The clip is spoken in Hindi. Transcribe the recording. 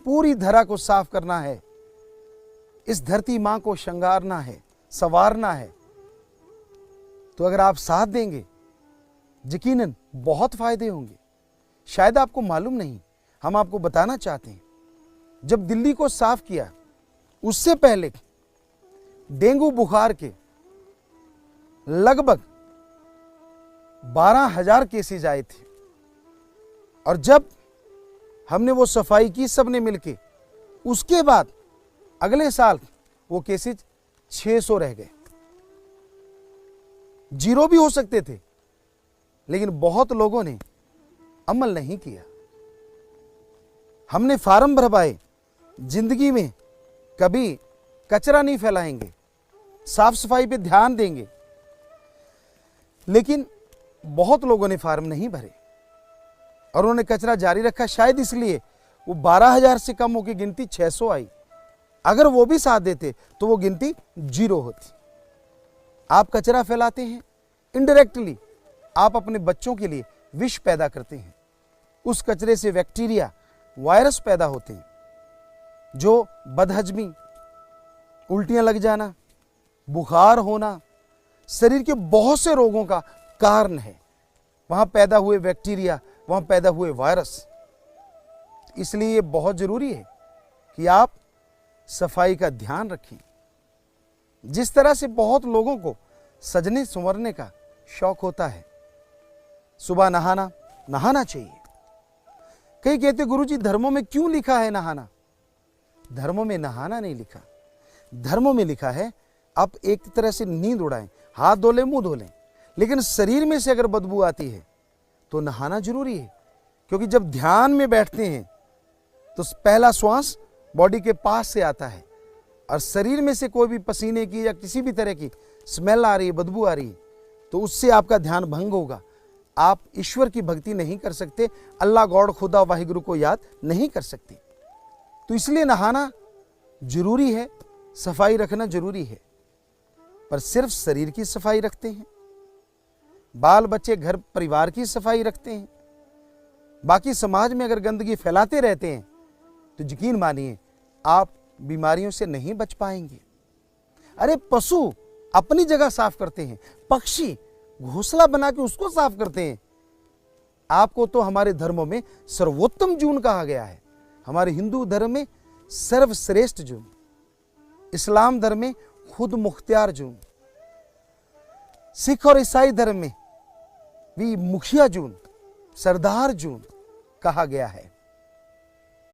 पूरी धरा को साफ करना है, इस धरती मां को श्रृंगारना है, संवारना है, तो अगर आप साथ देंगे यकीनन बहुत फायदे होंगे। शायद आपको मालूम नहीं, हम आपको बताना चाहते हैं, जब दिल्ली को साफ किया उससे पहले डेंगू बुखार के लगभग 12,000 केसेज आए थे, और जब हमने वो सफाई की सबने मिलके, उसके बाद अगले साल वो केसेज 600 रह गए। 0 भी हो सकते थे, लेकिन बहुत लोगों ने अमल नहीं किया। हमने फार्म भरवाए, जिंदगी में कभी कचरा नहीं फैलाएंगे, साफ सफाई पे ध्यान देंगे, लेकिन बहुत लोगों ने फार्म नहीं भरे और उन्होंने कचरा जारी रखा। शायद इसलिए वो 12,000 से कम होकर गिनती 600 आई। अगर वो भी साथ देते तो वो गिनती 0 होती। आप कचरा फैलाते हैं, इनडायरेक्टली आप अपने बच्चों के लिए विष पैदा करते हैं। उस कचरे से बैक्टीरिया, वायरस पैदा होते हैं जो बदहजमी, उल्टियां लग जाना, बुखार होना, शरीर के बहुत से रोगों का कारण है। वहां पैदा हुए बैक्टीरिया, वहां पैदा हुए वायरस। इसलिए बहुत जरूरी है कि आप सफाई का ध्यान रखें। जिस तरह से बहुत लोगों को सजने संवरने का शौक होता है, सुबह नहाना चाहिए। कई कहते गुरुजी धर्मों में क्यों लिखा है नहाना? धर्मों में नहाना नहीं लिखा, धर्मों में लिखा है आप एक तरह से नींद उड़ाएं, हाथ धो लें, मुंह धो लें, लेकिन शरीर में से अगर बदबू आती है तो नहाना जरूरी है। क्योंकि जब ध्यान में बैठते हैं तो पहला श्वास बॉडी के पास से आता है, और शरीर में से कोई भी पसीने की या किसी भी तरह की स्मेल आ रही है, बदबू आ रही है, तो उससे आपका ध्यान भंग होगा। आप ईश्वर की भक्ति नहीं कर सकते, अल्लाह, गॉड, खुदा, वाहिगुरु को याद नहीं कर सकते। तो इसलिए नहाना जरूरी है, सफाई रखना जरूरी है। पर सिर्फ शरीर की सफाई रखते हैं, बाल बच्चे, घर परिवार की सफाई रखते हैं, बाकी समाज में अगर गंदगी फैलाते रहते हैं तो यकीन मानिए आप बीमारियों से नहीं बच पाएंगे। अरे पशु अपनी जगह साफ करते हैं, पक्षी घोंसला बना के उसको साफ करते हैं। आपको तो हमारे धर्मों में सर्वोत्तम जून कहा गया है। हमारे हिंदू धर्म में सर्वश्रेष्ठ जून, इस्लाम धर्म में खुद मुख्तियार जून, सिख और ईसाई धर्म में भी मुखिया जून, सरदार जून कहा गया है।